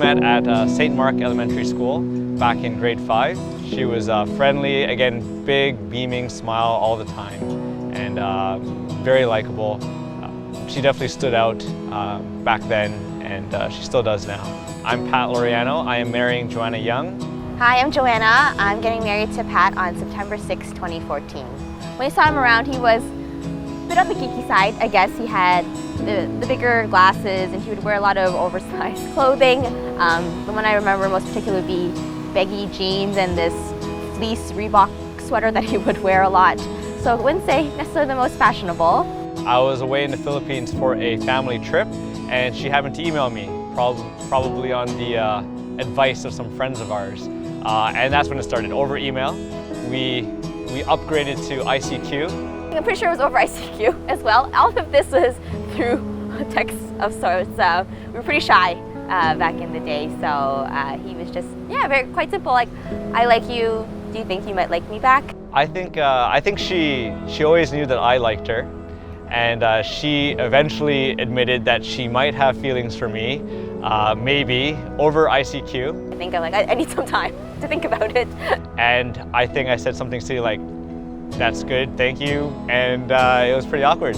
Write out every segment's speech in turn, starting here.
met at St. Mark Elementary School back in grade 5. She was friendly, again, big, beaming smile all the time, and very likable. She definitely stood out back then, and she still does now. I'm Pat Loriano. I am marrying Joanna Young. Hi, I'm Joanna. I'm getting married to Pat on September 6, 2014. When I saw him around, he was a bit on the geeky side, I guess. He had the bigger glasses, and he would wear a lot of oversized clothing. The one I remember most particularly would be baggy jeans and this fleece Reebok sweater that he would wear a lot. So I wouldn't say necessarily the most fashionable. I was away in the Philippines for a family trip, and she happened to email me, probably on the advice of some friends of ours. And that's when it started, over email. We upgraded to ICQ. I'm pretty sure it was over ICQ as well. All of this was through text of sorts. We were pretty shy back in the day, so he was just, quite simple, like, I like you, do you think you might like me back? I think she always knew that I liked her, and she eventually admitted that she might have feelings for me, maybe over ICQ. I think I'm like, I need some time to think about it. And I think I said something silly like, that's good, thank you, and it was pretty awkward.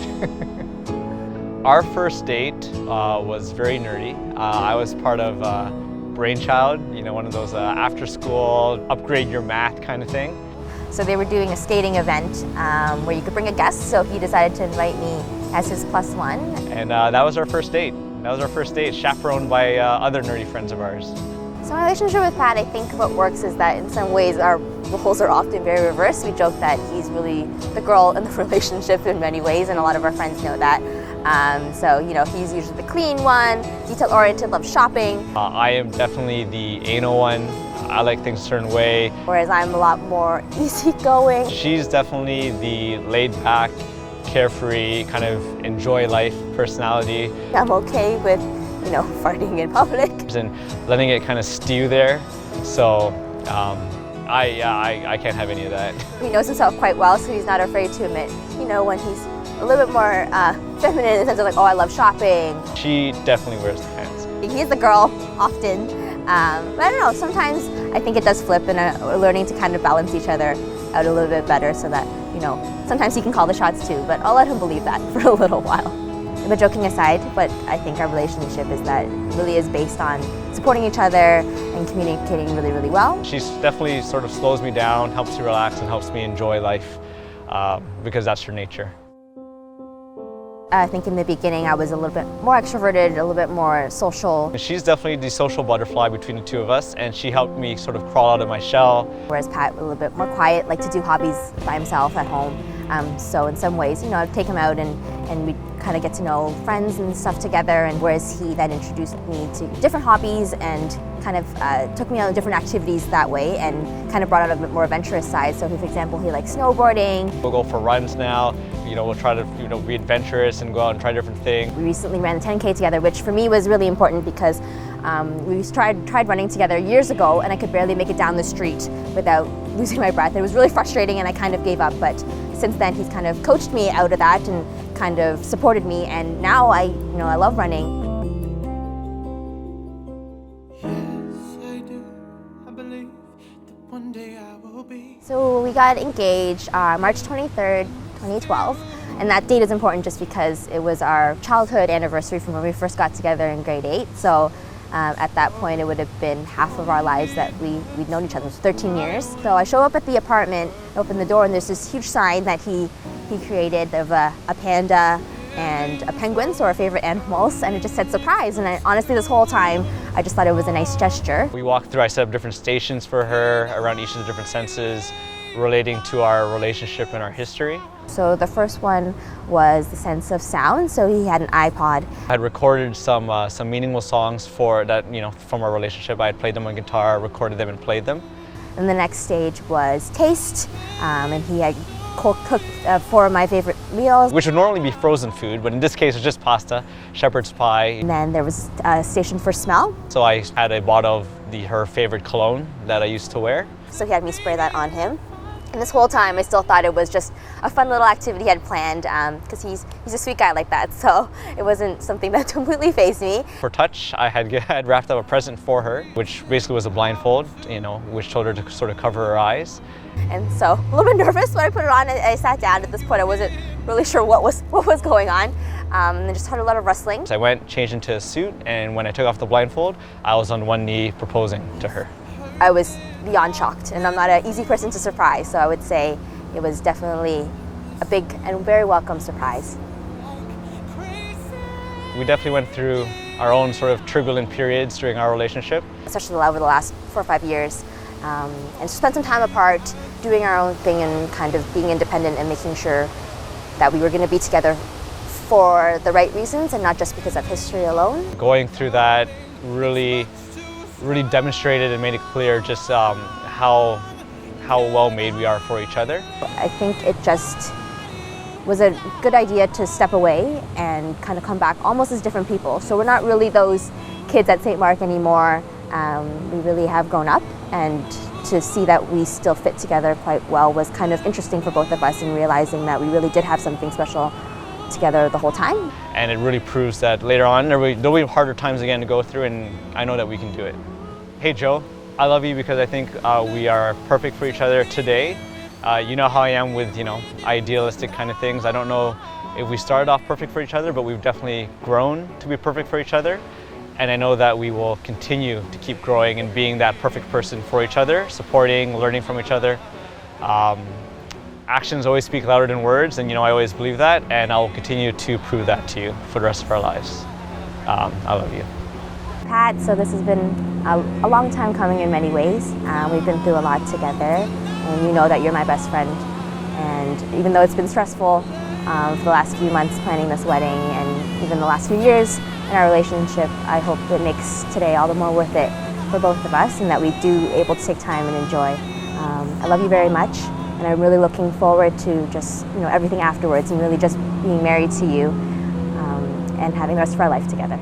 Our first date was very nerdy. I was part of Brainchild, one of those after school, upgrade your math kind of thing. So they were doing a skating event where you could bring a guest, so he decided to invite me as his +1. And that was our first date. That was our first date, chaperoned by other nerdy friends of ours. So my relationship with Pat, I think what works is that in some ways our roles are often very reversed. We joke that he's really the girl in the relationship in many ways, and a lot of our friends know that. So, he's usually the clean one, detail-oriented, loves shopping. I am definitely the anal one. I like things a certain way. Whereas I'm a lot more easygoing. She's definitely the laid-back, carefree, kind of enjoy life personality. I'm okay with, farting in public. And letting it kind of stew there. So, I can't have any of that. He knows himself quite well, so he's not afraid to admit, when he's a little bit more feminine in the sense of like, oh, I love shopping. She definitely wears the pants. He's the girl, often. But I don't know, sometimes I think it does flip, and we're learning to kind of balance each other out a little bit better so that, sometimes he can call the shots too, but I'll let him believe that for a little while. But joking aside, but I think our relationship really is based on supporting each other and communicating really, really well. She definitely sort of slows me down, helps me relax, and helps me enjoy life because that's her nature. I think in the beginning I was a little bit more extroverted, a little bit more social. She's definitely the social butterfly between the two of us, and she helped me sort of crawl out of my shell. Whereas Pat, a little bit more quiet, liked to do hobbies by himself at home. So in some ways, I'd take him out and we'd kind of get to know friends and stuff together, and whereas he then introduced me to different hobbies and kind of took me on different activities that way and kind of brought out a bit more adventurous side. So for example, he likes snowboarding. We'll go for runs now, we'll try to be adventurous and go out and try different things. We recently ran the 10K together, which for me was really important because we tried running together years ago, and I could barely make it down the street without losing my breath. It was really frustrating, and I kind of gave up, but since then he's kind of coached me out of that and kind of supported me, and now I love running. So we got engaged March 23rd, 2012, and that date is important just because it was our childhood anniversary from when we first got together in grade 8. So at that point it would have been half of our lives that we'd known each other. It was 13 years. So I show up at the apartment, open the door, and there's this huge sign that he created of a panda and a penguin, so our favorite animals, and it just said surprise. And honestly, this whole time, I just thought it was a nice gesture. We walked through, I set up different stations for her around each of the different senses relating to our relationship and our history. So the first one was the sense of sound, so he had an iPod. I had recorded some meaningful songs from our relationship. I had played them on guitar, recorded them and played them. And the next stage was taste, and he had cooked 4 of my favorite meals. Which would normally be frozen food, but in this case it was just pasta, shepherd's pie. And then there was a station for smell. So I had a bottle of her favorite cologne that I used to wear. So he had me spray that on him. And this whole time, I still thought it was just a fun little activity he had planned, because he's a sweet guy like that. So it wasn't something that completely fazed me. For touch, I had wrapped up a present for her, which basically was a blindfold, which told her to sort of cover her eyes. And so a little bit nervous when I put it on. I sat down. At this point, I wasn't really sure what was going on. And I just heard a lot of rustling. So I went, changed into a suit, and when I took off the blindfold, I was on one knee proposing to her. I was beyond shocked, and I'm not an easy person to surprise, so I would say it was definitely a big and very welcome surprise. We definitely went through our own sort of turbulent periods during our relationship. Especially over the last 4 or 5 years, and spent some time apart doing our own thing and kind of being independent and making sure that we were going to be together for the right reasons and not just because of history alone. Going through that really demonstrated and made it clear just how well made we are for each other. I think it just was a good idea to step away and kind of come back almost as different people. So we're not really those kids at St. Mark anymore. We really have grown up, and to see that we still fit together quite well was kind of interesting for both of us, and realizing that we really did have something special together the whole time. And it really proves that later on there'll be harder times again to go through, and I know that we can do it. Hey Joe, I love you because I think we are perfect for each other today. You know how I am with idealistic kind of things. I don't know if we started off perfect for each other, but we've definitely grown to be perfect for each other. And I know that we will continue to keep growing and being that perfect person for each other, supporting, learning from each other. Actions always speak louder than words, and I always believe that, and I will continue to prove that to you for the rest of our lives. I love you. Pat, so this has been a long time coming in many ways. We've been through a lot together, and you know that you're my best friend. And even though it's been stressful for the last few months planning this wedding, and even the last few years in our relationship, I hope it makes today all the more worth it for both of us, and that we do able to take time and enjoy. I love you very much, and I'm really looking forward to just everything afterwards, and really just being married to you and having the rest of our life together.